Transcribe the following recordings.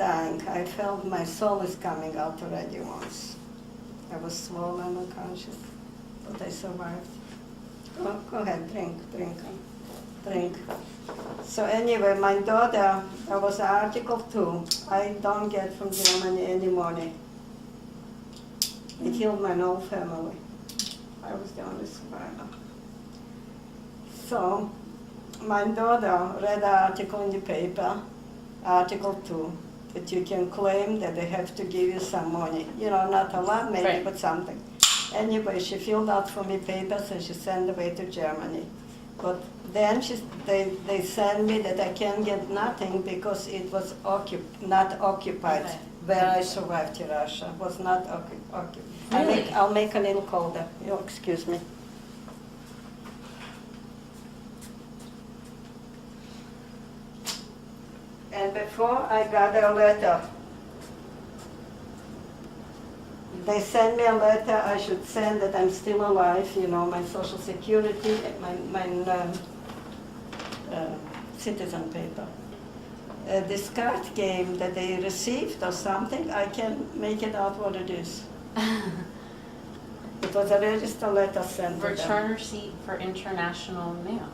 dying. I felt my soul is coming out already once. I was swollen, unconscious, but I survived. Go ahead, drink. So anyway, my daughter, there was an article too. I don't get from Germany any money. It killed my whole family. I was the only survivor. So my daughter read an article in the paper, Article 2, that you can claim that they have to give you some money. You know, not a lot maybe, Right. but something. Anyway, she filled out for me papers and she sent away to Germany. But then they sent me that I can't get nothing because it was not occupied. Right. Where I survived in Russia was not occupied. Really? I'll make a little colder. Oh, excuse me. And before I got a letter, they sent me a letter I should send that I'm still alive, you know, my social security, my citizen paper. This card game that they received or something, I can make it out what it is. It was a registered letter sent to them. Return receipt for international mail.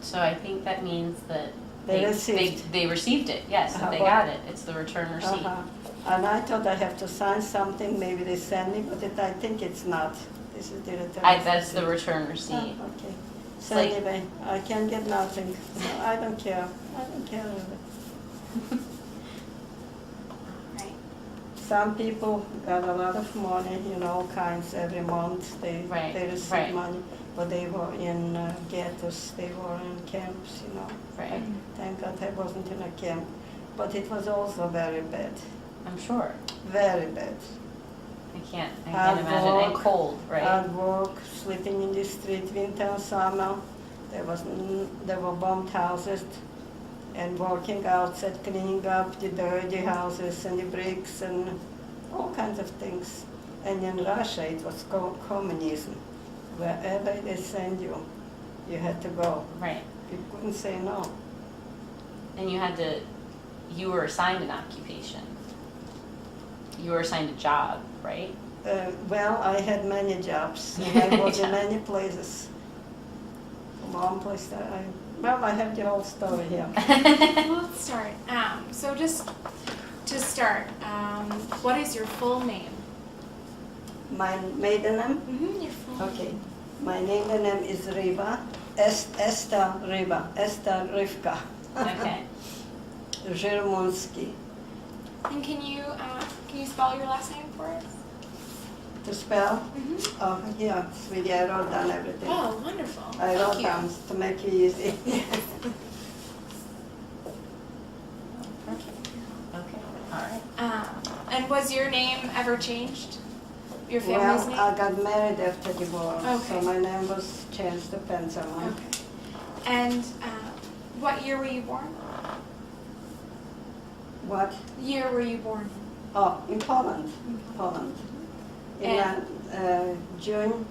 So I think that means that They received. they received it, yes, Uh-huh, they well- got it. It's the return receipt. Uh-huh. And I thought I have to sign something, maybe they send me, but I think it's not. This is the return. That's the return receipt. Oh, okay. So like- anyway, I can get nothing. So I don't care. I don't care really. Right. Some people got a lot of money, you know, all kinds every month. They receive right. money, but they were in ghettos. They were in camps, you know. Right. Thank God I wasn't in a camp, but it was also very bad, I'm sure. very bad. I can't Hard imagine. And work, cold, right? Hard work, sleeping in the street, winter and summer. There were bombed houses, and working outside, cleaning up the dirty houses and the bricks and all kinds of things. And in Russia, it was communism. Wherever they send you, you had to go. Right. You couldn't say no. And you were assigned an occupation. You were assigned a job, right? Well, I had many jobs, and I was in many places. From one place that I have the whole story here. Well, let's start. So just to start, what is your full name? My maiden name? Mm-hmm, your full name. Okay. My maiden name is Riva, Esther Rivka. Okay. Zhermunsky. And can you spell your last name for us? To spell? Mm-hmm. Oh, yeah, sweetie, I wrote down everything. Oh, wonderful. I Thank wrote you. down to make it easy. Okay. All right. And was your name ever changed? Your Well, family's name? I got married after divorce, so Okay. my name was changed to Pancerman. Okay. And what year were you born? What? Year were you born? Oh, in Poland. Poland. In June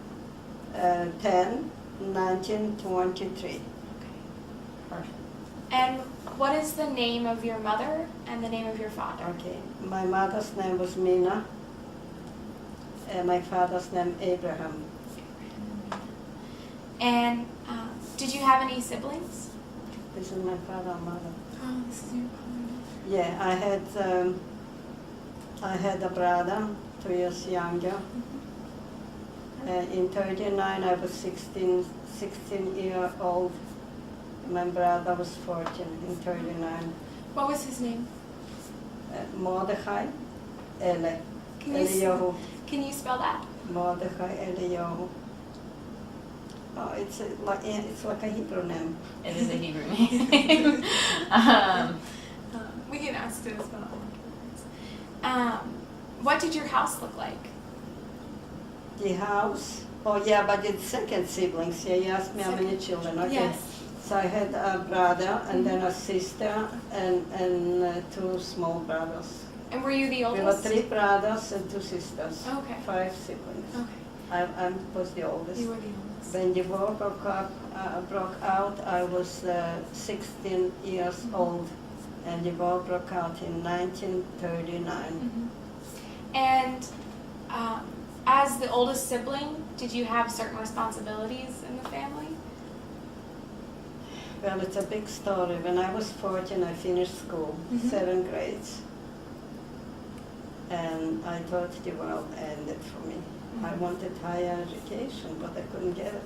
10, 1923. Perfect. And what is the name of your mother and the name of your father? Okay. My mother's name was Mina, and my father's name Abraham. And did you have any siblings? This is my father and mother. Oh, this is your father. Yeah, I had a brother, 2 years younger. In 39, I was 16 years old. My brother was 14 in 39. What was his name? Mordechai, Ele, Can you, Eliyahu. can you spell that? Mordechai, Eliyahu. Oh, it's like a Hebrew name. It is a Hebrew name. We can ask to spell it. What did your house look like? The house. Oh yeah, but it's second siblings. Yeah, you asked me how many children. Okay. Yes. So I had a brother and then a sister and 2 small brothers. And were you the We were oldest? 3 brothers and 2 sisters. Okay. 5 siblings. Okay. I was the oldest. You were the oldest. When the war broke out, I was 16 years old, and the war broke out in 1939. And as the oldest sibling, did you have certain responsibilities in the family? Well, it's a big story. When I was 14, I finished school, 7 grades. And I thought the world ended for me. I wanted higher education, but I couldn't get it.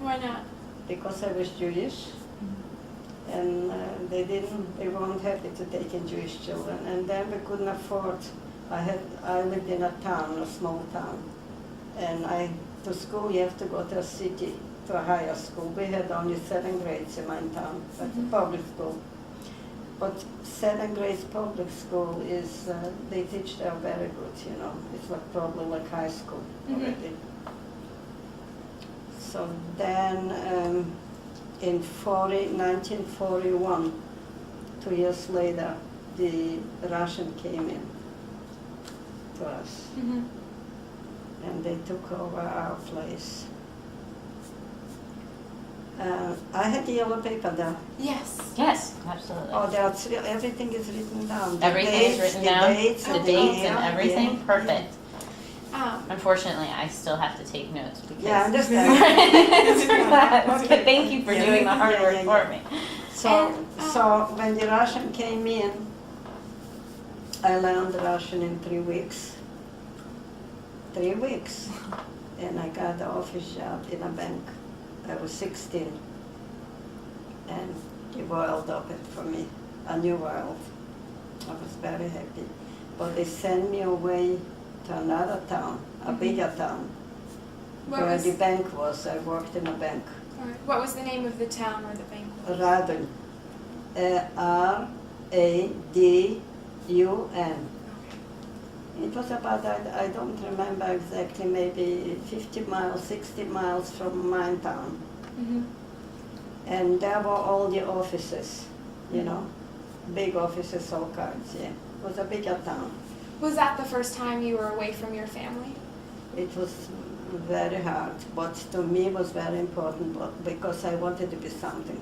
Why not? Because I was Jewish, and they weren't happy to take in Jewish children. And then we couldn't afford. I lived in a town, a small town, and to school you have to go to a city, to a higher school. We had only 7 grades in my town, that's a public school. But 7 grades public school is, they teach there very good, you know. It's like probably like high school already. So then in 1941, 2 years later, the Russian came in to us. And they took over our place. I had the yellow paper there. Yes. Yes, absolutely. Oh, everything is written down. Everything is written down, The dates and everything, yeah. perfect. Unfortunately, I still have to take notes because Yeah, I understand. it's for class. But thank you for doing the hard work for me. So when the Russian came in, I learned Russian in 3 weeks. 3 weeks. And I got an office job in a bank. I was 16. And the world opened for me, a new world. I was very happy. But they sent me away to another town, a bigger town, where the bank was. I worked in a bank. What was the name of the town where the bank was? Radun. R-A-D-U-N. It was about, I don't remember exactly, maybe 50 miles, 60 miles from my town. And there were all the offices, you know, big offices, all kinds, yeah. It was a bigger town. Was that the first time you were away from your family? It was very hard, but to me it was very important because I wanted to be something.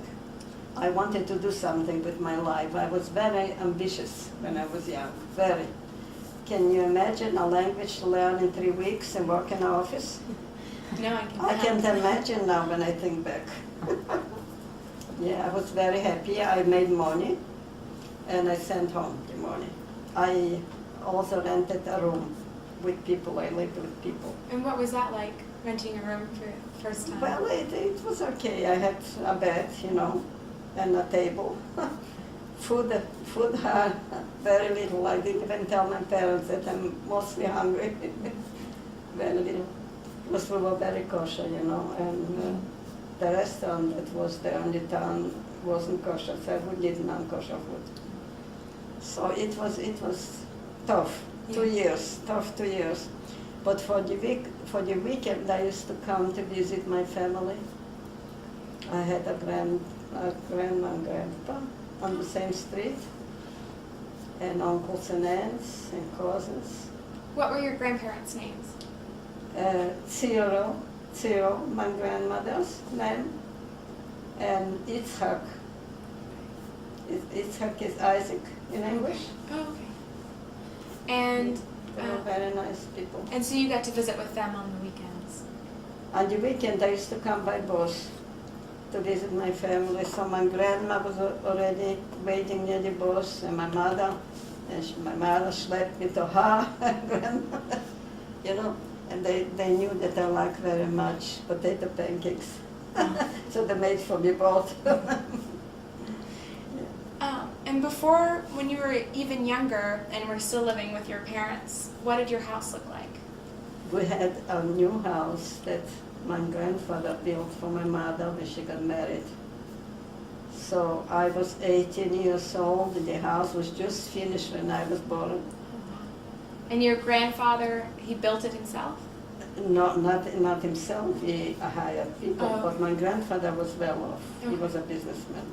I wanted to do something with my life. I was very ambitious when I was young, very. Can you imagine a language to learn in 3 weeks and work in an office? No, I can't. I can't imagine now when I think back. Yeah, I was very happy. I made money and I sent home the money. I also rented a room with people. I lived with people. And what was that like, renting a room for the first time? Well, it was okay. I had a bed, you know, and a table. Food, very little. I didn't even tell my parents that I'm mostly hungry. Very little. Because we were very kosher, you know, and the restaurant that was there in the town wasn't kosher, so we did non-kosher food. So it was tough. 2 years, tough 2 years. But for the weekend, I used to come to visit my family. I had a grandma and grandpa on the same street, and uncles and aunts and cousins. What were your grandparents' names? Cyril, my grandmother's name, and Yitzhak. Yitzhak is Isaac in English. Oh, okay. And They were very nice people. And so you got to visit with them on the weekends? On the weekend, I used to come by bus to visit my family. So my grandma was already waiting near the bus, and my mother, my mother schlepped me to her grandmother, you know. And they knew that I like very much potato pancakes. So they made for me both. And before, when you were even younger and were still living with your parents, what did your house look like? We had a new house that my grandfather built for my mother when she got married. So I was 18 years old, and the house was just finished when I was born. And your grandfather, he built it himself? Not himself, he hired people, Oh. but my grandfather was well off. He Okay. was a businessman.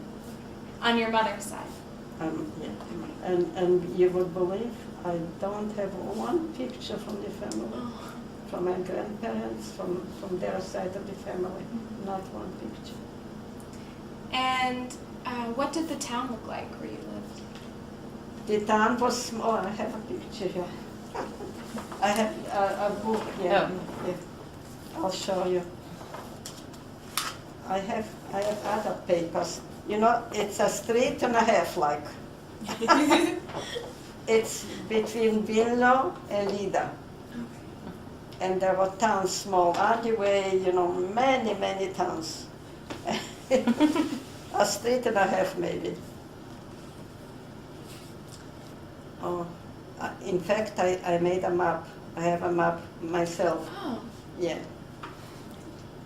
On your mother's side? Yeah. And you would believe I don't have one picture from the family, from my grandparents, from their side of the family, not one picture. And what did the town look like where you lived? The town was small. I have a picture here. I have a book here. Oh. Yeah. I'll show you. I have other papers. You know, it's a street and a half, like. It's between Vilno and Lida. And there were towns small, all the way, you know, many, many towns. A street and a half, maybe. Oh, in fact, I made a map. I have a map myself. Oh. Yeah.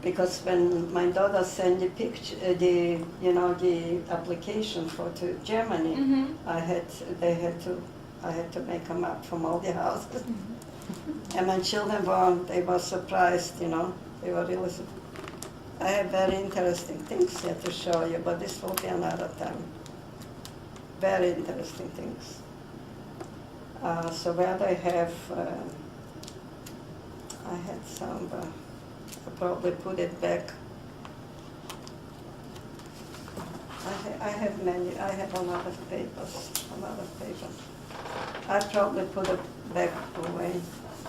Because when my daughter sent the picture, the application to Germany, Mm-hmm. I had to make a map from all the houses. And my children were surprised, you know. They were really surprised. I have very interesting things here to show you, but this will be another time. Very interesting things. So where I have, I had some, I'll probably put it back. I have many, I have a lot of papers. I probably put it back away.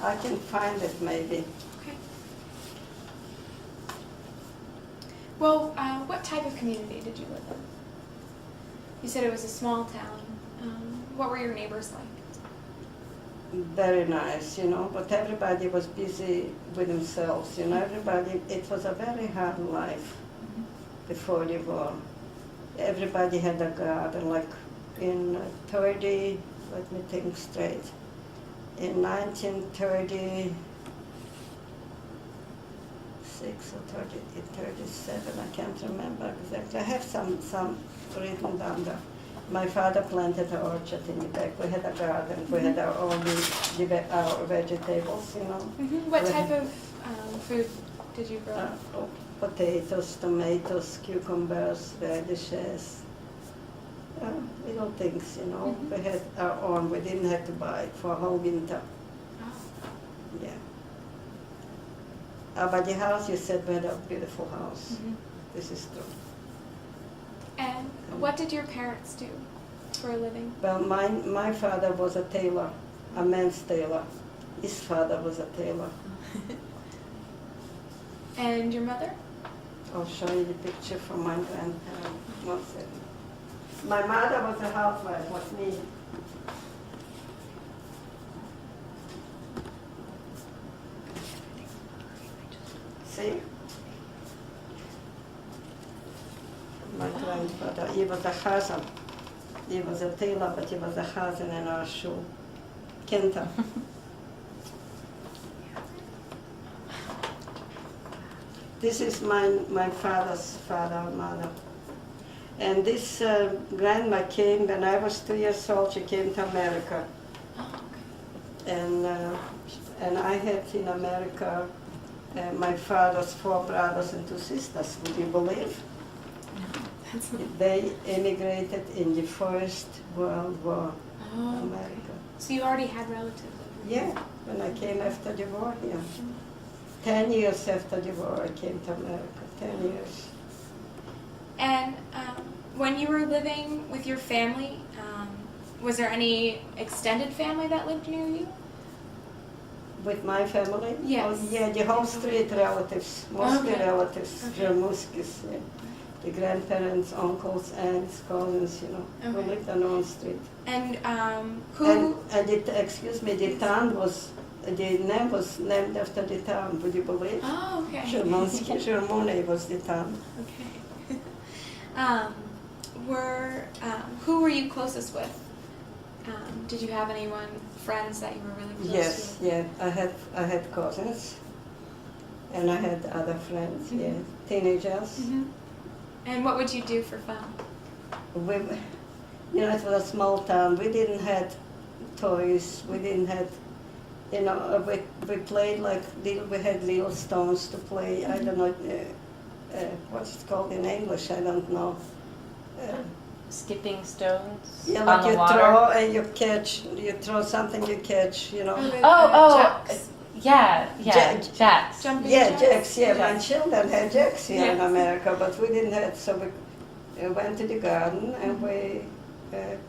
I can find it maybe. Okay. Well, what type of community did you live in? You said it was a small town. What were your neighbors like? Very nice, you know, but everybody was busy with themselves, you know, it was a very hard life before the war. Everybody had a garden, like in 30, let me think straight, in 1936 or 37, I can't remember exactly. I have some written down there. My father planted an orchard in the back. We had a garden. We had our own our vegetables, you know. Mm-hmm. What type of food did you grow? Potatoes, tomatoes, cucumbers, radishes, little things, you know. Mm-hmm. We had our own. We didn't have to buy it for a whole winter. Oh. Yeah. But the house, you said, we had a beautiful house. Mm-hmm. This is true. And what did your parents do for a living? Well, my father was a tailor, a men's tailor. His father was a tailor. And your mother? I'll show you the picture from my grandparents. One second. My mother was a housewife, was me. See? My grandfather, he was a Chazan. He was a tailor, but he was a Chazan in our shul. Kenta. This is my father's father and mother. And this grandma came when I was 2 years old. She came to America. Oh, okay. And I had in America my father's 4 brothers and 2 sisters. Would you believe? That's not... They immigrated in the First World War, Oh, America. so you already had relatives over here? Yeah, when I came after the war here. 10 years after the war, I came to America. 10 years. And when you were living with your family, was there any extended family that lived near you? With my family? Yes. Oh, yeah, the whole street relatives, mostly Okay. relatives, Okay. Ramuskis, yeah. The grandparents, uncles, aunts, cousins, you know, who Okay. lived on our street. And who? And the town was, the name was named after the town, would you believe? Oh, okay. Shermansky, Shermone was the town. Okay. Who were you closest with? Did you have anyone, friends that you were really close Yes, to? yeah, I had cousins, and I had other friends, Mhm. yeah, teenagers. Mm-hmm. And what would you do for fun? We, you know, it was a small town. We didn't have toys. We didn't have, you know, we played like we had little stones to play. I don't know what's it called in English. I don't know. Skipping stones Yeah, on like the you water. throw and you catch. You throw something, you catch. You know. Jacks. Yeah, jacks. Jumping Yeah, jacks. jacks. Yeah, my Yes. children had jacks here in Yes. America, but we didn't have. So we went to the garden and we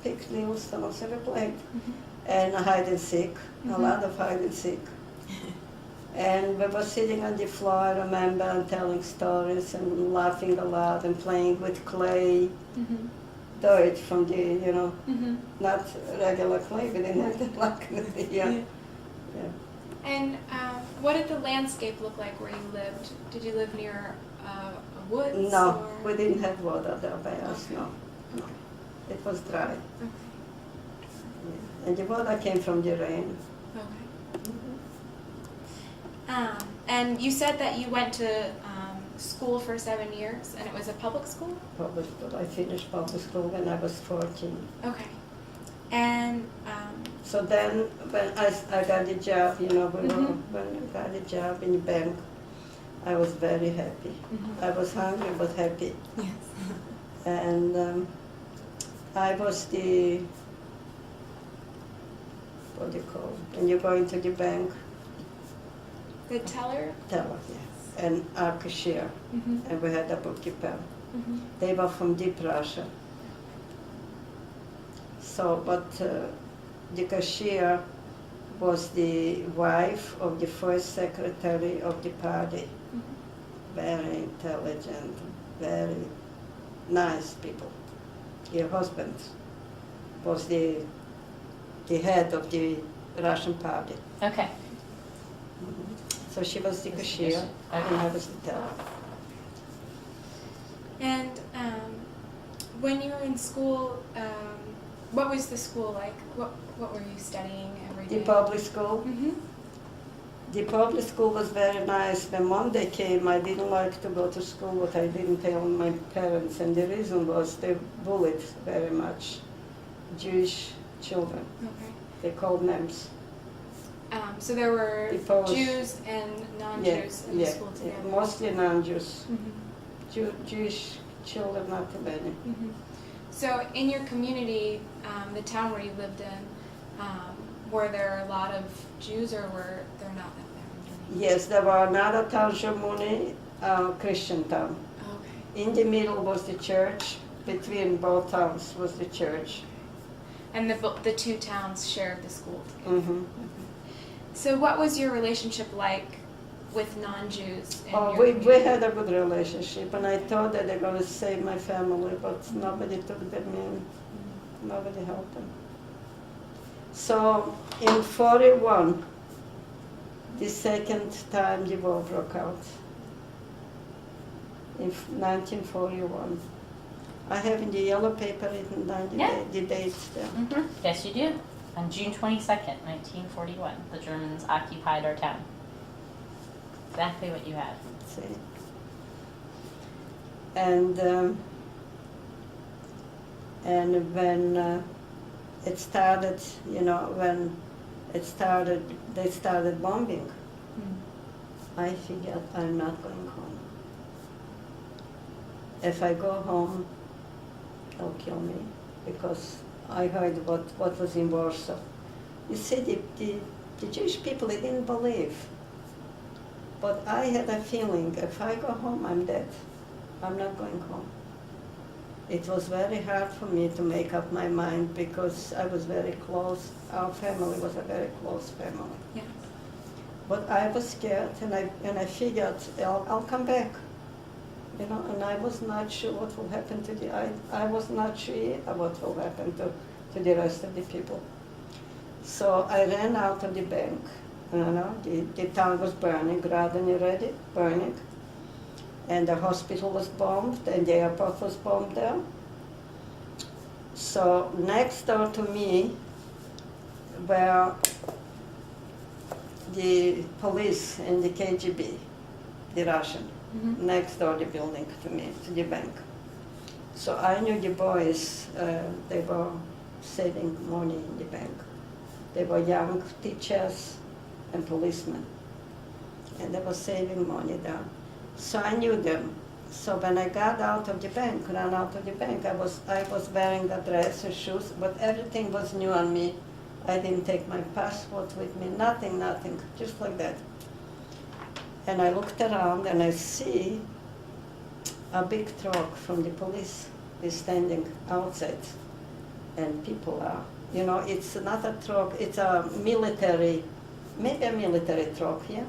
picked little stones and we played. And hide and seek, a lot of hide and seek. And we were sitting on the floor, I remember, and telling stories and laughing a lot and playing with clay. Though it's from the, not regular clay, we didn't have the like yeah. And what did the landscape look like where you lived? Did you live near a woods? No, or? we didn't have water there by us, no. It was dry. Okay. Yeah. And the water came from the rain. Okay. And you said that you went to school for 7 years, and it was a public school? Public school. I finished public school when I was 14. Okay. And so then, when I got a job, when I got a job in the bank, I was very happy. I was hungry but happy. yes. And I was the, what do you call it? When you go into the bank, The teller? teller, yes, and our cashier, and we had a bookkeeper. They were from deep Russia. So, but the cashier was the wife of the first secretary of the party. Very intelligent, very nice people. Her husband was the head of the Russian party. Okay. So she was the cashier, Okay. and I was the teller. And when you were in school, what was the school like? What were you studying every day? The public school. The public school was very nice. When Monday came, I didn't like to go to school, but I didn't tell my parents, and the reason was they bullied very much Jewish children. Okay. They called names. So there were The Polish- Jews and non-Jews in the school together. Mostly non-Jews. Mhm. Jewish children, not too many. Mhm. So in your community, the town where you lived in, were there a lot of Jews, or were there not that many? Yes, there were another town, Shomuni, Christian town. Okay. In the middle was the church. Between both towns was the church. And the two towns shared the school together. Mm-hmm. So what was your relationship like with non-Jews in Oh, your we community? had a good relationship, and I thought that they're going to save my family, but nobody took them in. Nobody helped them. So in 41, the second time the war broke out, in 1941. I have in the yellow paper written down the dates there. Yes, you do. On June 22nd, 1941, the Germans occupied our town. Exactly what you had. See. And when it started, when they started bombing, I figured I'm not going home. If I go home, they'll kill me, because I heard what was in Warsaw. You see, the Jewish people, they didn't believe. But I had a feeling, if I go home, I'm dead. I'm not going home. It was very hard for me to make up my mind, because I was very close. Our family was a very close family. Yes. But I was scared, and I figured I'll come back. And I was not sure what will happen to I was not sure either what will happen to the rest of the people. So I ran out of the bank. The town was burning, Graden already, burning. And the hospital was bombed, and the airport was bombed there. So next door to me were the police and the KGB, the Russian. Next door the building to me, to the bank. So I knew the boys, they were saving money in the bank. They were young teachers and policemen, and they were saving money there. So I knew them. So when I got out of the bank, ran out of the bank, I was wearing a dress and shoes, but everything was new on me. I didn't take my passport with me, nothing, just like that. And I looked around and I see a big truck from the police is standing outside. and people are, it's not a truck, it's a military, maybe a military truck, yeah?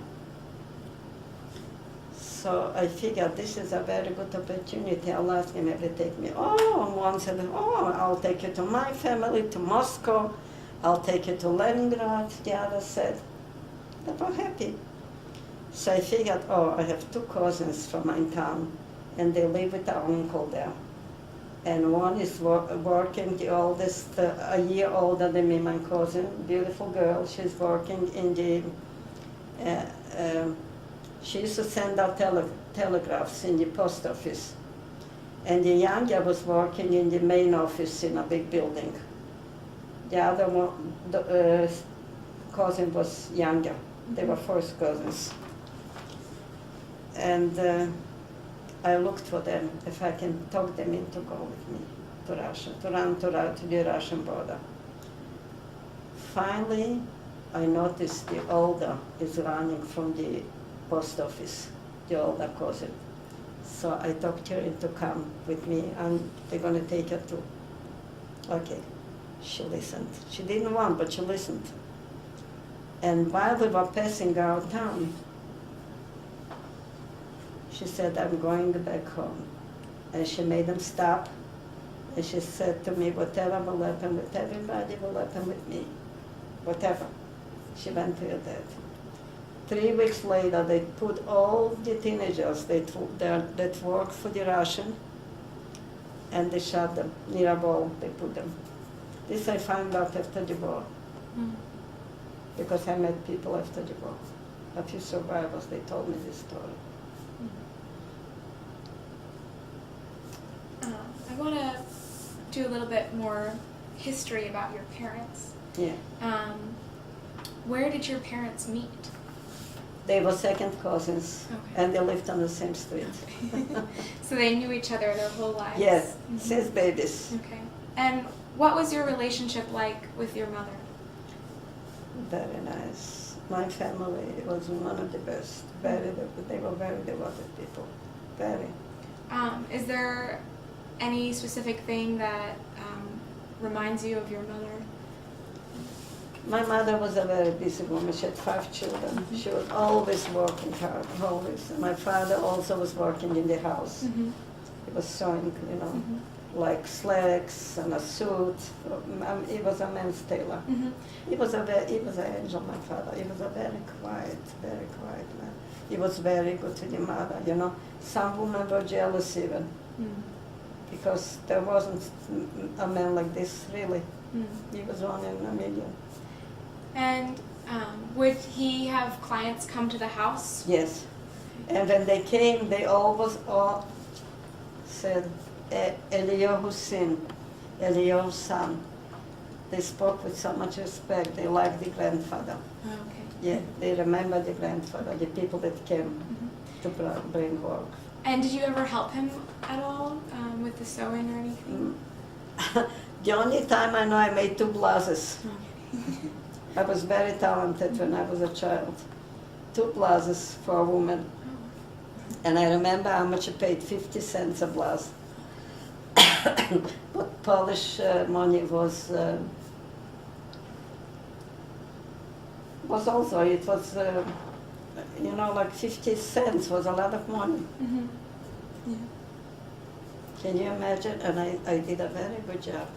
So I figured this is a very good opportunity. I'll ask him if they take me. Oh, one said, oh, I'll take you to my family, to Moscow. I'll take you to Leningrad. The other said, they were happy. So I figured, oh, I have 2 cousins from my town, and they live with our uncle there. And one is working, the oldest, a year older than me, my cousin, beautiful girl. She's working in the, she used to send out telegraphs in the post office. And the younger was working in the main office in a big building. The other one, the cousin was younger. They were first cousins. And I looked for them, if I can talk them in to go with me to Russia, to run to the Russian border. Finally, I noticed the older is running from the post office, the older cousin. So I talked her into come with me, and they're going to take her too. Okay, she listened. She didn't want, but she listened. And while we were passing our town, she said, I'm going back home. And she made them stop. And she said to me, whatever will happen with everybody will happen with me. Whatever. She went to her dad. 3 weeks later, they put all the teenagers that worked for the Russian, and they shot them. Near a wall, they put them. This I found out after the war. Because I met people after the war. A few survivors, they told me this story. I want to do a little bit more history about your parents. Yeah. Where did your parents meet? They were second cousins, Okay. and they lived on the same street. So they knew each other their whole lives? Yes, since babies. Okay. And what was your relationship like with your mother? Very nice. My family was one of the best. They were very devoted people. Very. Is there any specific thing that reminds you of your mother? My mother was a very busy woman. She had 5 children. She was always working hard, always. My father also was working in the house. He was sewing, like slacks and a suit. He was a man's tailor. He was an angel, my father. He was a very quiet man. He was very good to the mother, Some women were jealous even, because there wasn't a man like this, really. He was one in a million. And would he have clients come to the house? Yes. And when they came, they always all said, Eliyahu's son. They spoke with so much respect. They liked the grandfather. Oh, okay. Yeah, they remember the grandfather, the people that came to bring work. And did you ever help him at all with the sewing or anything? The only time I know I made 2 blouses. Okay. I was very talented when I was a child. 2 blouses for a woman. And I remember how much I paid, 50 cents a blouse. But Polish money was also, it was, like 50 cents was a lot of money. Yeah. Can you imagine? And I did a very good job.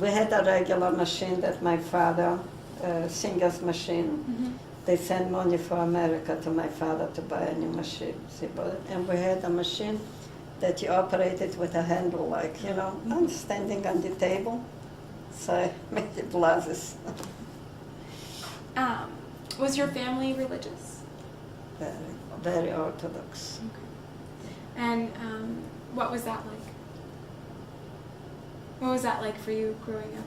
We had a regular machine that my father, singer's machine. They sent money for America to my father to buy a new machine. And we had a machine that you operated with a handle, like, I'm standing on the table. So I made the blouses. Was your family religious? Very, very orthodox. Okay. And what was that like? What was that like for you growing up?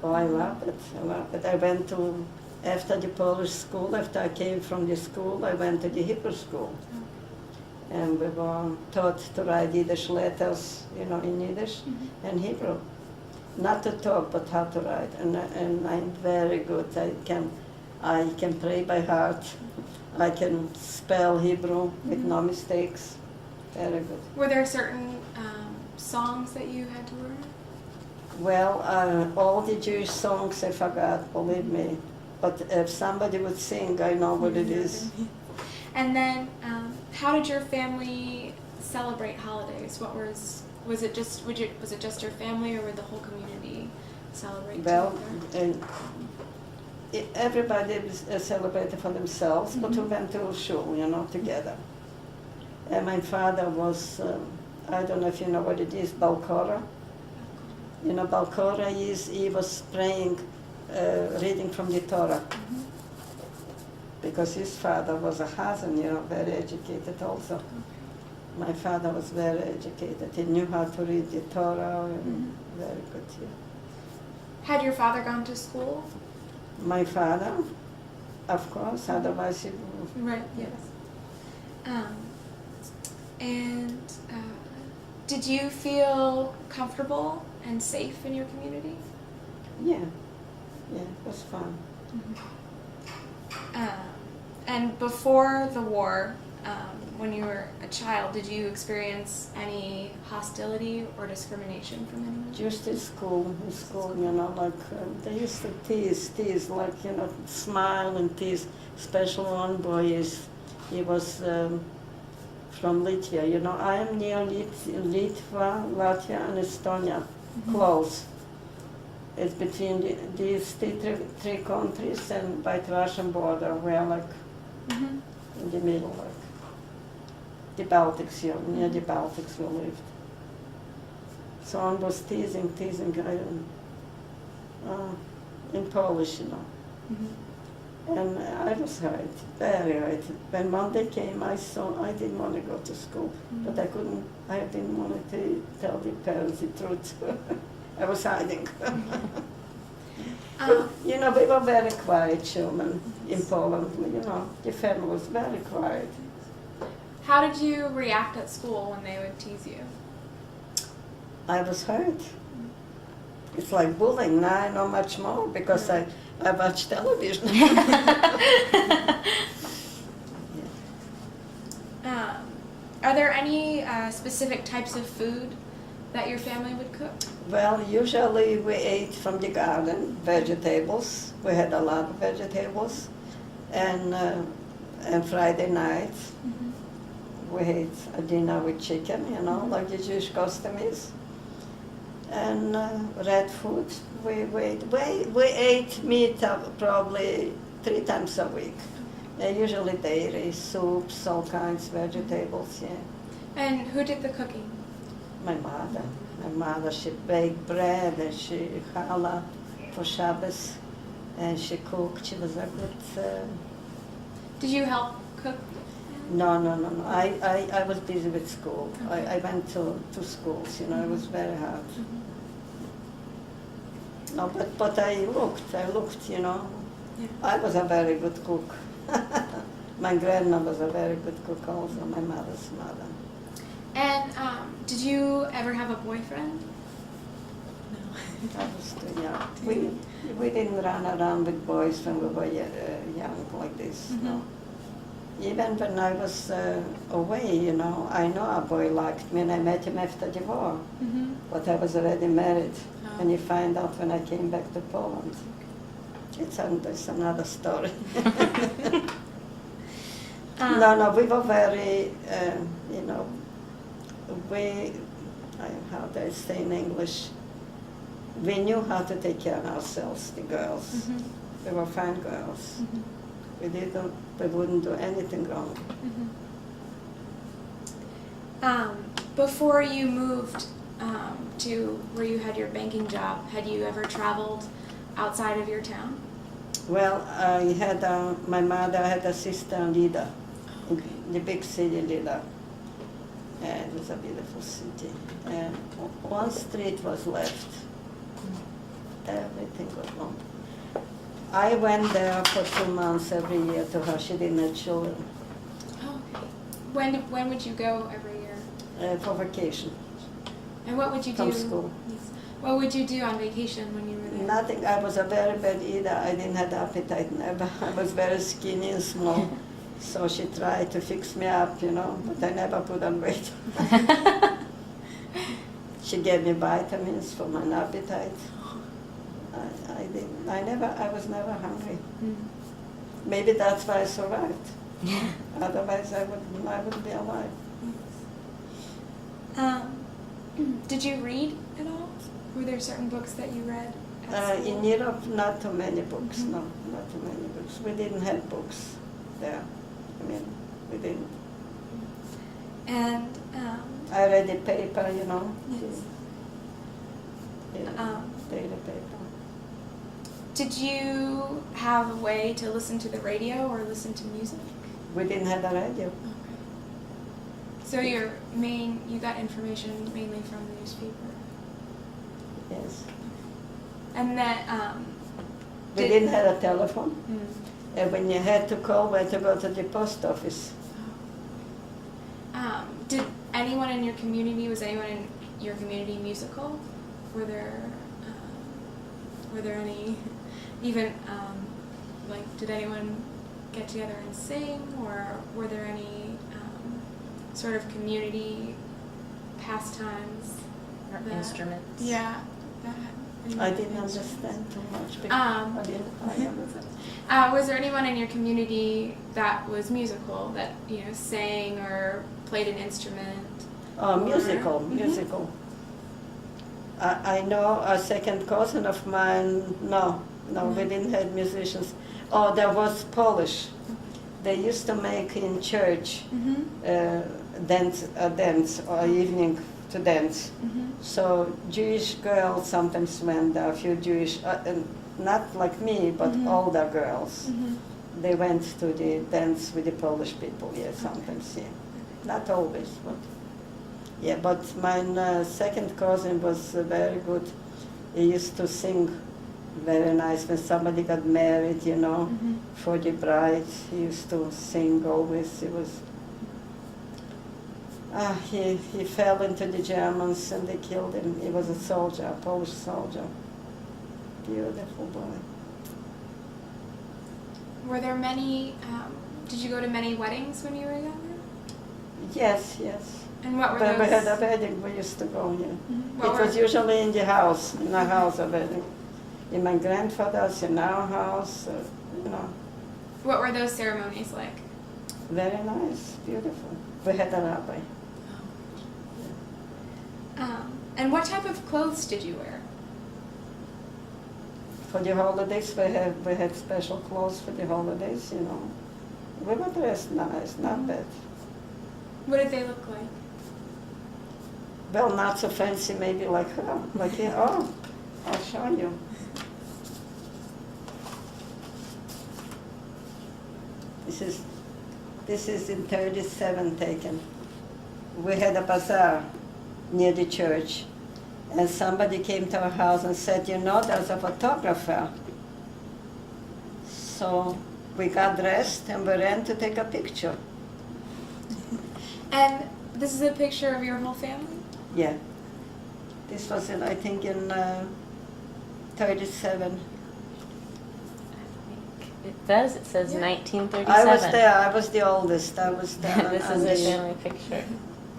Oh, I love it. I went to, after the Polish school, after I came from the school, I went to the Hebrew school. And we were taught to write Yiddish letters, in Yiddish and Hebrew. Not to talk, but how to write. And I'm very good. I can pray by heart. I can spell Hebrew with no mistakes. Very good. Were there certain songs that you had to learn? Well, all the Jewish songs I forgot, believe me. But if somebody would sing, I know what it is. And then, how did your family celebrate holidays? Was it just your family, or would the whole community celebrate Well, together? everybody celebrated for themselves, but we went to shul, together. And my father was, I don't know if you know what it is, Balkora. Balkora he was praying, reading from the Torah. Because his father was a Hazan, very educated also. My father was very educated. He knew how to read the Torah and very good, Had your father gone to school? My father, of course, otherwise he would. Right, yes. And did you feel comfortable and safe in your community? Yeah, it was fun. And before the war, when you were a child, did you experience any hostility or discrimination from anyone? Just in school, they used to tease, smile and tease. Especially one boy he was from Latvia. I am near Litva, Latvia, and Estonia, close. It's between these three countries, and by the Russian border, we're in the middle, the Baltics, near the Baltics we lived. So I was teasing, in Polish, And I was hurt, very hurt. When Monday came, I didn't want to go to school, but I didn't want to tell the parents the truth. I was hiding. We were very quiet children in Poland, the family was very quiet. How did you react at school when they would tease you? I was hurt. It's like bullying. Now I know much more because I watch television. Are there any specific types of food that your family would cook? Well, usually we ate from the garden, vegetables. We had a lot of vegetables. And Friday night, we ate a dinner with chicken, like the Jewish custom is. And red food, we ate meat probably 3 times a week. Usually dairy, soups, all kinds of vegetables, And who did the cooking? My mother, she baked bread and she challah for Shabbos, and she cooked. She was a good. Did you help cook? No. I was busy with school. Okay. I went to schools. It was very hard. No, but I looked. Yeah. I was a very good cook. My grandma was a very good cook also. My mother's mother. And did you ever have a boyfriend? No. I was too young. We didn't run around with boys when we were young like this. No. Even when I was away, I know a boy liked me, and I met him after the war. But I was already married, and he found out when I came back to Poland. It's another story. No, we were very, how do I say in English? We knew how to take care of ourselves, the girls. We were fine girls. We wouldn't do anything wrong. Before you moved to where you had your banking job, had you ever traveled outside of your town? Well, my mother had a sister in Lida, the big city Lida. And it was a beautiful city. And one street was left. Everything was wrong. I went there for 2 months every year to her. She didn't have children. Oh, okay. When would you go every year? For vacation. And what would you do? From school. Yes. What would you do on vacation when you were there? Nothing. I was a very bad eater. I didn't have appetite never. I was very skinny and small. So she tried to fix me up, but I never put on weight. She gave me vitamins for my appetite. I was never hungry. Maybe that's why I survived. Otherwise, I wouldn't be alive. Did you read at all? Were there certain books that you read at school? In Europe, not too many books. No, not too many books. We didn't have books there. I mean, we didn't. And I read the paper, you know. yes. Daily paper. Did you have a way to listen to the radio or listen to music? We didn't have a radio. Okay. So you got information mainly from the newspaper. Yes. And then We didn't have a telephone. Mm. And when you had to call, we had to go to the post office. Did anyone in your community, was anyone in your community musical? Were there any, even, did anyone get together and sing, or were there any sort of community pastimes? Or instruments. Yeah. I didn't understand too much because I didn't understand. Was there anyone in your community that was musical, that sang or played an instrument? Oh, musical. I know a second cousin of mine. No, we didn't have musicians. Oh, there was Polish. They used to make in church dance or evening to dance. So Jewish girls sometimes went there, a few Jewish, not like me, but older girls. They went to the dance with the Polish people, sometimes, Not always, but yeah. But my second cousin was very good. He used to sing very nice when somebody got married, for the bride. He used to sing always. He was. He fell into the Germans and they killed him. He was a soldier, a Polish soldier. Beautiful boy. Were there many, did you go to many weddings when you were younger? Yes. And what were But those? we had a wedding, we used to go, What It was usually in the house, a wedding. In my grandfather's, in our house, What were those ceremonies like? Very nice, beautiful. We had a rabbi. And what type of clothes did you wear? For the holidays, we had special clothes for the holidays, We were dressed nice, not bad. What did they look like? Well, not so fancy, maybe like her. I'll show you. This is in 37 taken. We had a bazaar near the church, and somebody came to our house and said, there's a photographer. So we got dressed and we ran to take a picture. And this is a picture of your whole family? Yeah. This was I think in 37. It does. It says Yeah. 1937. I was there. I was the oldest. I was there. This is a family picture.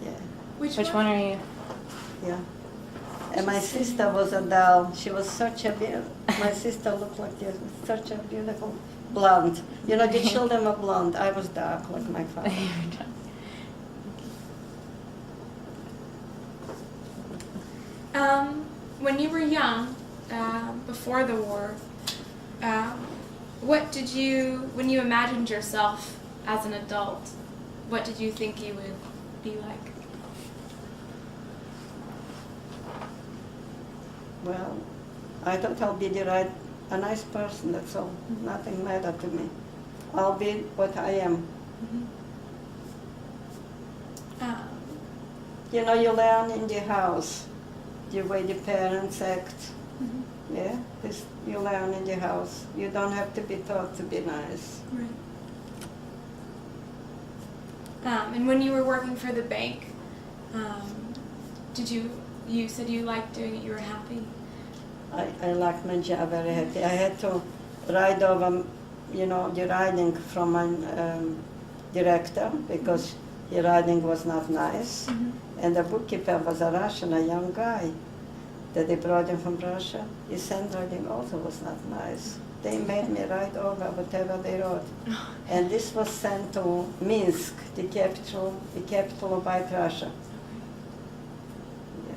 Yeah. Which one are you? Yeah. And my sister was a doll. She was such a my sister looked like this, such a beautiful blonde. The children were blonde. I was dark like my father. When you were young, before the war, when you imagined yourself as an adult, what did you think you would be like? Well, I thought I'll be a nice person, that's all. Nothing mattered to me. I'll be what I am. You learn in the house the way the parents act. Yeah, you learn in the house. You don't have to be taught to be nice. Right. And when you were working for the bank, you said you liked doing it, you were happy? I liked my job, very happy. I had to ride over, the riding from my director because His writing was not nice. Mhm. And the bookkeeper was a Russian, a young guy that they brought him from Russia. His handwriting also was not nice. They made me write over whatever they wrote. And this was sent to Minsk, the capital of White Russia. Yeah.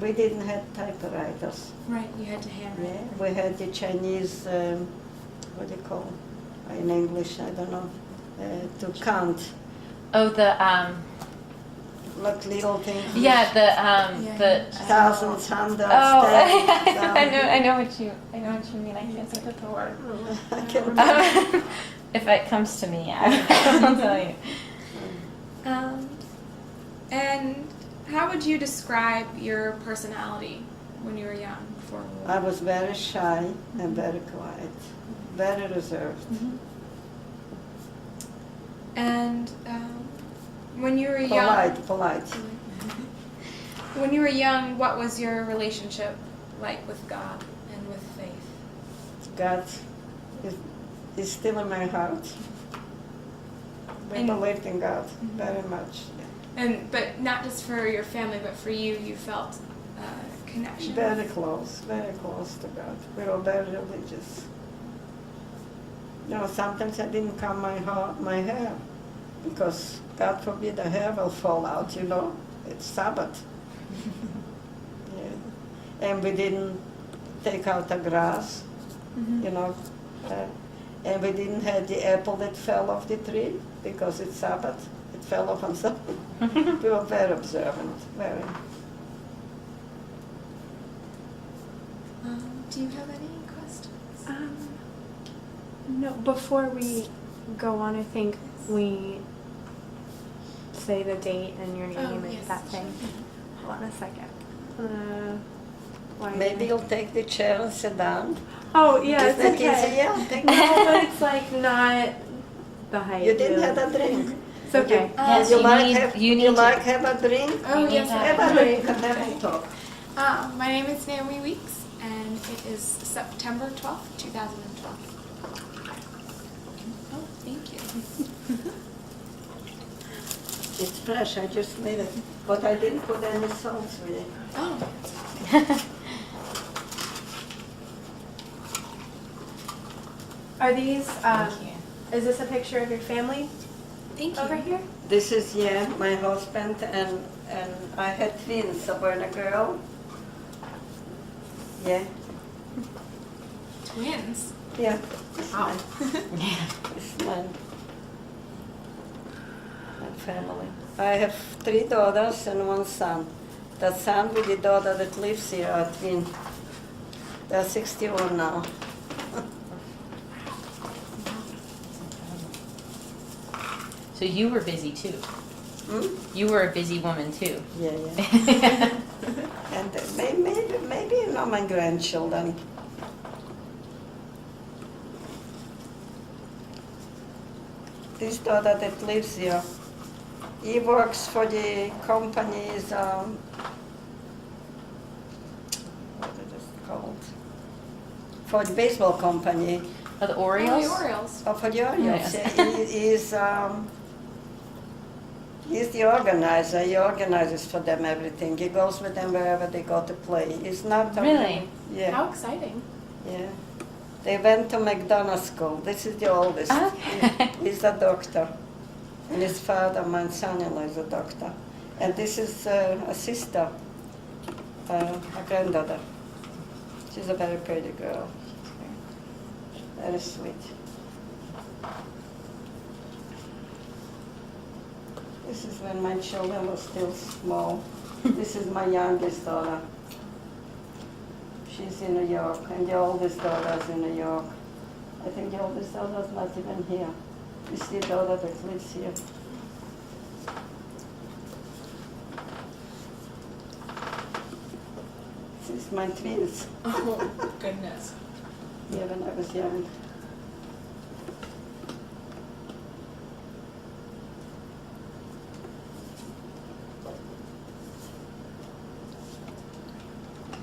We didn't have typewriters. Right, you had to handwrite. Yeah. We had the Chinese, what do you call it? In English, I don't know, to count. Oh, the Like little things. yeah, the Thousands, hundreds, Oh, tens, I know what you mean. I can't think of the word. I can't remember. If it comes to me, I'll tell you. And how would you describe your personality when you were young? Before I was very shy and very quiet, very reserved. And when you were young, Polite. when you were young, what was your relationship like with God and with faith? God is still in my heart. We And- believed in God very much. But not just for your family, but for you, you felt connection. Very close to God. We were very religious. You know, sometimes I didn't comb my hair because God forbid the hair will fall out, you know. It's Sabbath. Yeah. And we didn't take out the grass, you know. And we didn't have the apple that fell off the tree because it's Sabbath. It fell off on something. We were very observant, very. Do you have any questions? No, before we go on, I think we say the date and your name and yes. that thing. Hold on a second. Why Maybe you'll take the chair and sit down. Oh, yeah, Is it's that okay. easy? Yeah, take No, but it's like not the height. You didn't really. have a drink. It's okay. Yes, you you like need- have you need you to- like have a drink? Oh, need yes, to I Have have. a drink and then we talk. My name is Naomi Weeks, and it is September 12th, 2012. Oh, thank you. It's fresh. I just made it, but I didn't put any salt with it. Oh, Are these, Thank you. is this a picture of your family thank you. over here? This is my husband and I had twins, a boy and a girl. Yeah, Twins. yeah. It's Wow. mine. It's mine. My family. I have 3 daughters and 1 son. The son with the daughter that lives here are twin. They're 61 now. So you were busy too. You were a busy woman too. Yeah, yeah. And maybe you know my grandchildren. This daughter that lives here, he works for the company's, what is it called? For the baseball company. Oh, the Oh, Orioles? the Orioles. Oh, for the Orioles. Yes. He's the organizer. He organizes for them everything. He goes with them wherever they go to play. He's not Really? Yeah. How exciting. Yeah. They went to McDonald's school. This is the oldest. Okay. He's a doctor. And his father, my son-in-law, is a doctor. And this is a sister, a granddaughter. She's a very pretty girl. Very sweet. This is when my children were still small. This is my youngest daughter. She's in New York, and the oldest daughter is in New York. I think the oldest daughter is not even here. It's the daughter that lives here. This is my twins. Oh, goodness. Yeah, when I was young.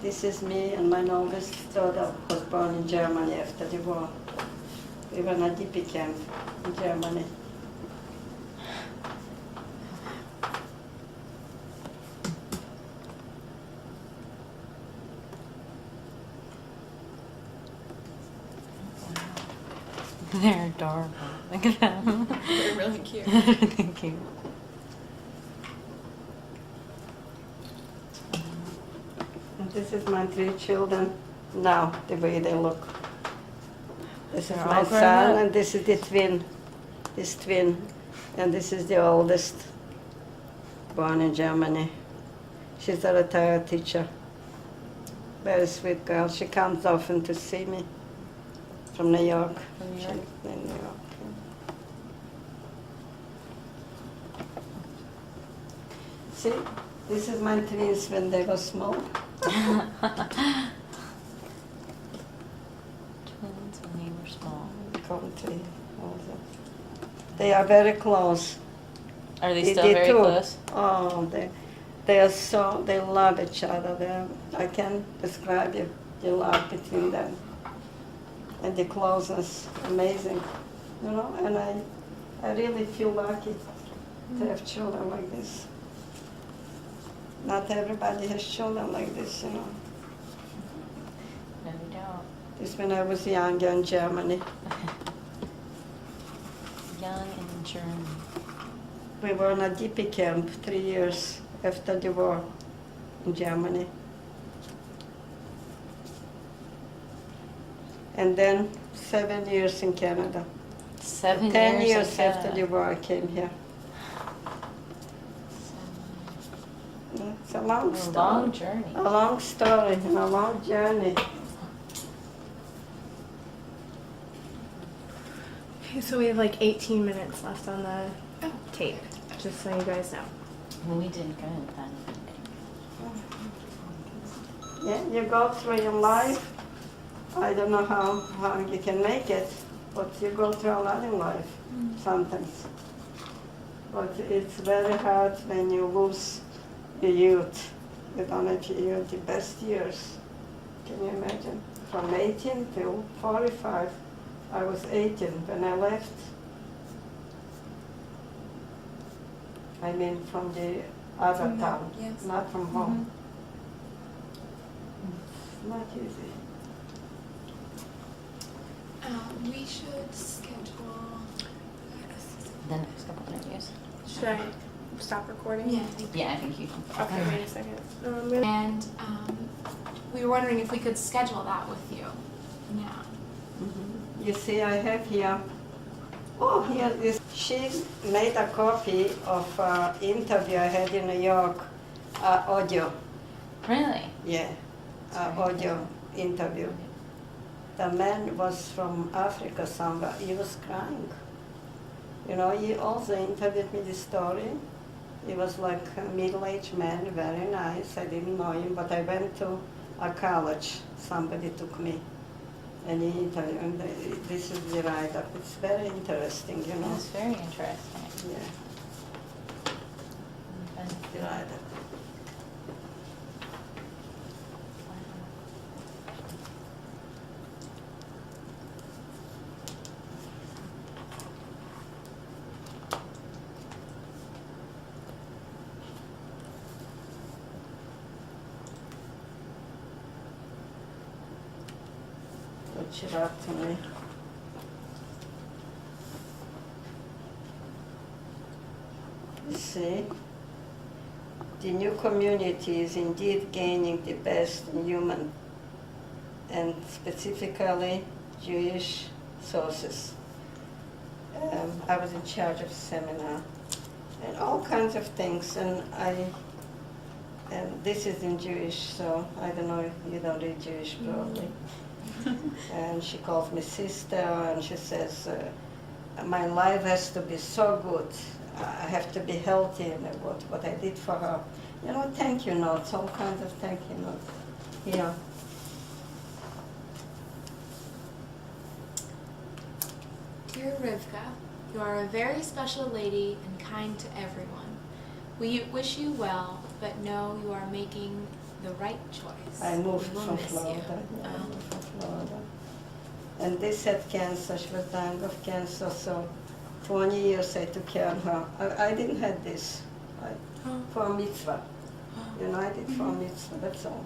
This is me, and my oldest daughter was born in Germany after the war. We were in a DP camp in Germany. They're adorable. Look at them. They're really cute. Thank you. And this is my 3 children now, the way they look. This is They're my all grown son, up. and this is the twin. This twin, and this is the oldest, born in Germany. She's a retired teacher. Very sweet girl. She comes often to see me from New York. From New York? She's in New York. See, this is my twins when they were small. Twins when they were small. Country, also. They are very close. Are they They still did very too. close? Oh, they are so, they love each other. I can't describe it, the love between them. And the closeness, amazing, you know, and I really feel lucky to have children like this. Not everybody has children like this, you know. No, you don't. This when I was young in Germany. Young and German. We were in a DP camp 3 years after the war in Germany. And then 7 years in Canada. 7 10 years years in after Canada. the war I came here. It's a long A story. long journey. A long story and a long journey. Okay, so we have like 18 minutes left on the tape, just so you guys know. Well, we did good then. Yeah, you go through your life. I don't know how you can make it, but you go through a lot in life sometimes. But it's very hard when you lose your youth. You don't have your youth, the best years. Can you imagine? From 18 till 45. I was 18 when I left. I mean from the other From town, yes. not from home. It's not easy. We should schedule. The next couple of interviews. Should I stop recording? Yeah, I think. Yeah, I think you can. Okay, wait a second. And we were wondering if we could schedule that with you now. You see, I have here, oh, here is, she made a copy of interview I had in New York, audio, Really? yeah, That's very audio interview. The man was from Africa somewhere, he was crying. You know, he also interviewed me the story. He was like a middle-aged man, very nice, I didn't know him, but I went to a college, somebody took me. And he interviewed, and this is the write-up. It's very interesting, you know. That's very interesting. Yeah, Okay. the write-up. What she wrote to me. You see, the new community is indeed gaining the best in human and specifically Jewish sources. I was in charge of seminar and all kinds of things, and this is in Jewish, so I don't know if you don't read Jewish probably. And she calls me sister, and she says, my life has to be so good. I have to be healthy, and what I did for her. You know, thank you notes, all kinds of thank you notes. Yeah. Dear Rivka, you are a very special lady and kind to everyone. We wish you well, but know you are making the right choice. I moved We will from miss you. Florida. Yeah, I Oh. moved from Florida. And this had cancer. She was dying of cancer, so 20 years I took care of her. I didn't have this for mitzvah. You know, I did for mitzvah, that's all.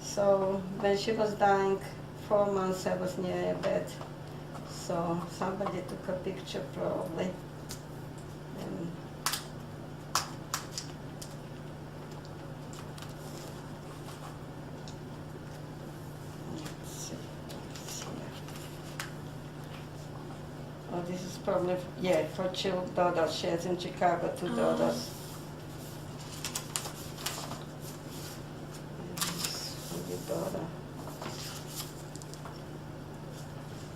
So when she was dying, 4 months I was near her bed. So somebody took a picture probably. And let's see. Oh, this is probably, yeah, for two daughters. She has in Chicago 2 daughters. Daughter.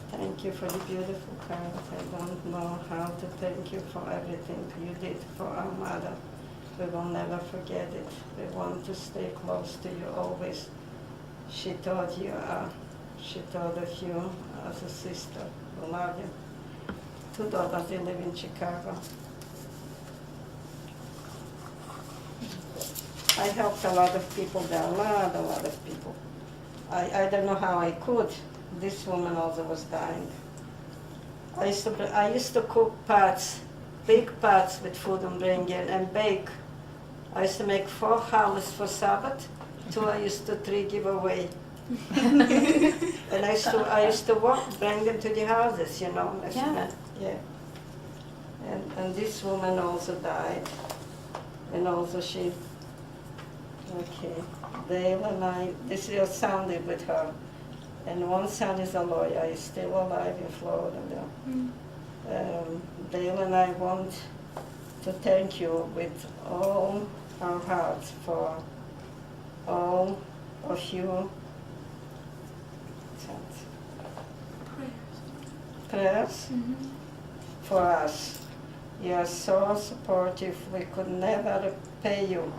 Thank you for the beautiful card. I don't know how to thank you for everything you did for our mother. We will never forget it. We want to stay close to you always. She thought of you as a sister. We love you. 2 daughters, they live in Chicago. I helped a lot of people there, a lot of people. I don't know how I could. This woman also was dying. I used to cook pots, big pots with food and bring in and bake. I used to make 4 challah for Sabbath, 3 give away. And I used to walk, bring them to the houses, you know. Yeah. And this woman also died. And also she. Okay, Dale and I, this is your son lived with her, and one son is a lawyer, he's still alive in Florida. Dale and I want to thank you with all our hearts for all of you prayers for us. You are so supportive, we could never repay you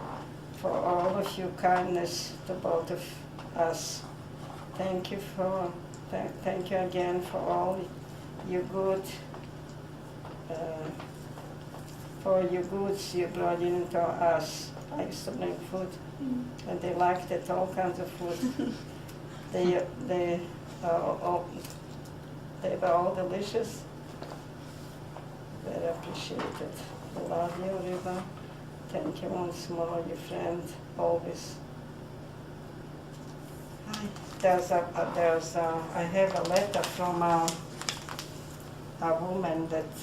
for all of your kindness to both of us. Thank you again for all your good, for your goods you brought into us. I used to bring food, and they liked it, all kinds of food. They were all delicious. Very appreciated. I love you, Rivka. Thank you once more, your friend, always. I have a letter from a woman that,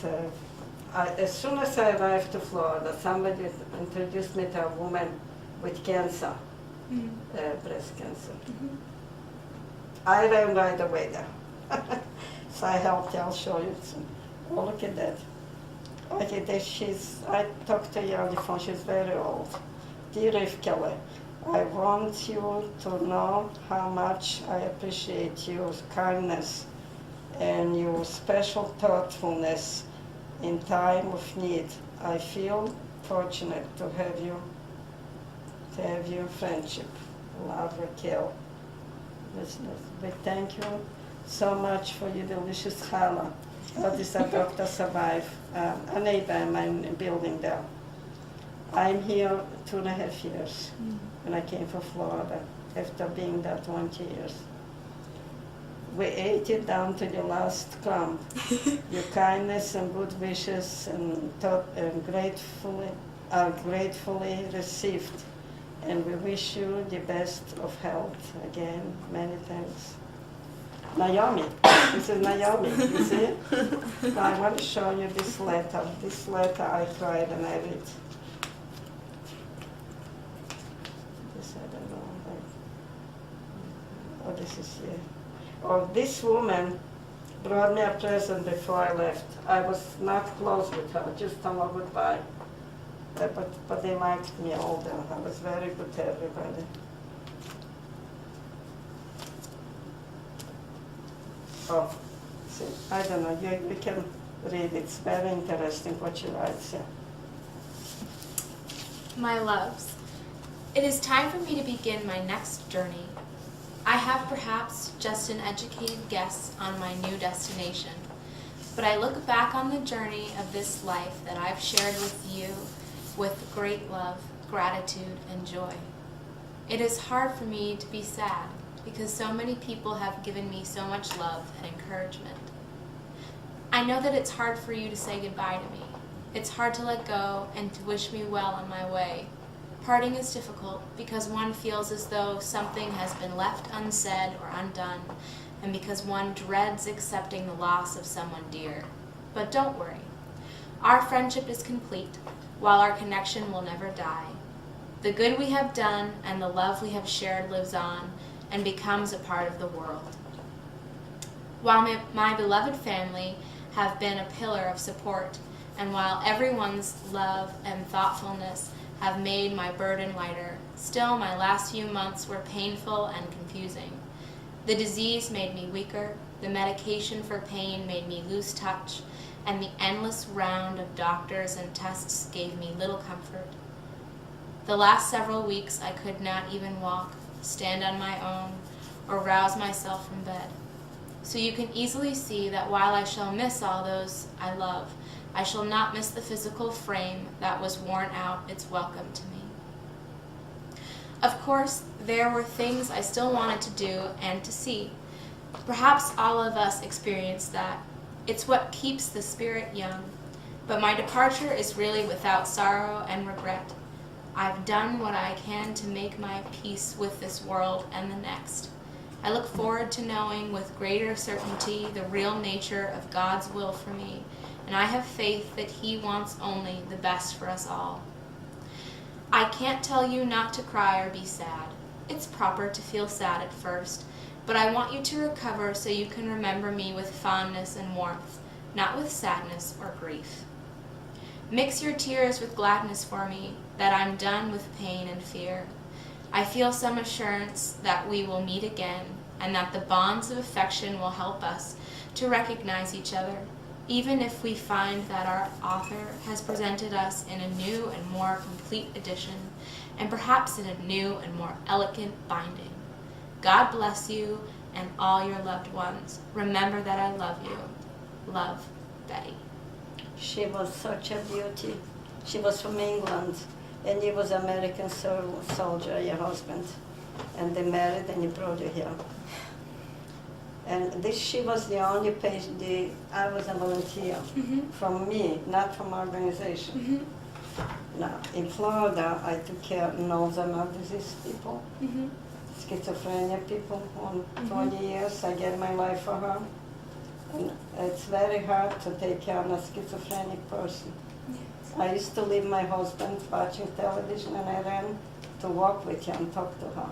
as soon as I arrived to Florida, somebody introduced me to a woman with cancer, breast cancer. I ran right away there. So I helped her, I'll show you. Oh, look at that. Okay, I talked to her on the phone, she's very old. Dear Rivka, I want you to know how much I appreciate your kindness and your special thoughtfulness in time of need. I feel fortunate to have your friendship. Love, Raquel. We thank you so much for your delicious challah. This doctor survived. A neighbor in my building there. I'm here 2.5 years, and I came from Florida after being there 20 years. We ate it down to the last crumb. Your kindness and good wishes and gratefully received, and we wish you the best of health again. Many thanks. Naomi, this is Naomi, you see? Now I want to show you this letter. This letter I cried and I read. This I don't know. Oh, this is here. Oh, this woman brought me a present before I left. I was not close with her, just tell her goodbye. But they liked me all there. I was very good to everybody. Oh, see, I don't know, you can read, it's very interesting what she writes here. My loves, it is time for me to begin my next journey. I have perhaps just an educated guess on my new destination, but I look back on the journey of this life that I've shared with you with great love, gratitude, and joy. It is hard for me to be sad, because so many people have given me so much love and encouragement. I know that it's hard for you to say goodbye to me. It's hard to let go and to wish me well on my way. Parting is difficult because one feels as though something has been left unsaid or undone, and because one dreads accepting the loss of someone dear. But don't worry. Our friendship is complete, while our connection will never die. The good we have done and the love we have shared lives on and becomes a part of the world. While my beloved family have been a pillar of support, and while everyone's love and thoughtfulness have made my burden lighter, still my last few months were painful and confusing. The disease made me weaker, the medication for pain made me lose touch, and the endless round of doctors and tests gave me little comfort. The last several weeks I could not even walk, stand on my own, or rouse myself from bed. So you can easily see that while I shall miss all those I love, I shall not miss the physical frame that was worn out its welcome to me. Of course, there were things I still wanted to do and to see. Perhaps all of us experience that. It's what keeps the spirit young. But my departure is really without sorrow and regret. I've done what I can to make my peace with this world and the next. I look forward to knowing with greater certainty the real nature of God's will for me, and I have faith that He wants only the best for us all. I can't tell you not to cry or be sad. It's proper to feel sad at first, but I want you to recover so you can remember me with fondness and warmth, not with sadness or grief. Mix your tears with gladness for me, that I'm done with pain and fear. I feel some assurance that we will meet again, and that the bonds of affection will help us to recognize each other, even if we find that our author has presented us in a new and more complete edition, and perhaps in a new and more elegant binding. God bless you and all your loved ones. Remember that I love you. Love, Betty. She was such a beauty. She was from England, and he was American soldier, your husband. And they married, and he brought her here. And she was the only patient. I was a volunteer from me, not from organization. Now, in Florida, I took care of Alzheimer's disease people, schizophrenia people. On 20 years, I gave my life for her. And it's very hard to take care of a schizophrenic person. I used to leave my husband watching television, and I ran to walk with her and talk to her.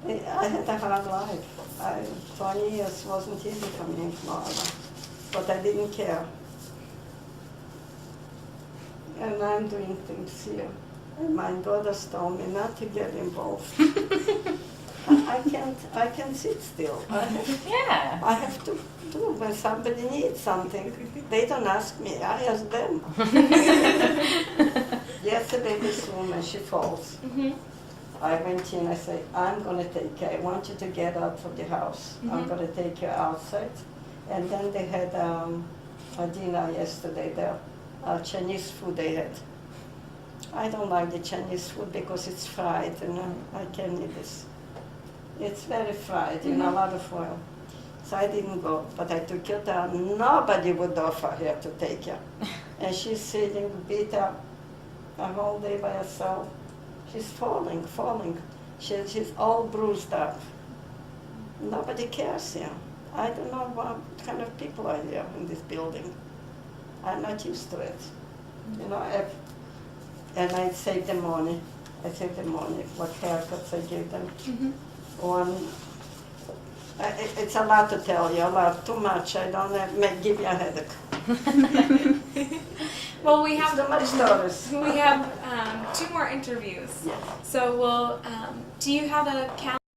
I had a hard life. 20 years wasn't easy for me in Florida, but I didn't care. And I'm doing things here. And my daughters told me not to get involved. I can't sit still. I have to do when somebody needs something. They don't ask me, I ask them. Yesterday this woman, she falls. I went in, I said, I'm going to take care. I want you to get out of the house. I'm going to take you outside. And then they had a dinner yesterday there, Chinese food they had. I don't like the Chinese food because it's fried, and I can't eat this. It's very fried, a lot of oil. So I didn't go, but I took her down. Nobody would offer her to take her. And she's sitting, beat up a whole day by herself. She's falling. She's all bruised up. Nobody cares here. I don't know what kind of people are here in this building. I'm not used to it. And I save the money. What haircuts I give them. It's a lot to tell you, too much. I don't give you a headache. Well, we have so much stories. We have 2 more interviews. Yes. So we'll. Do you have a calendar?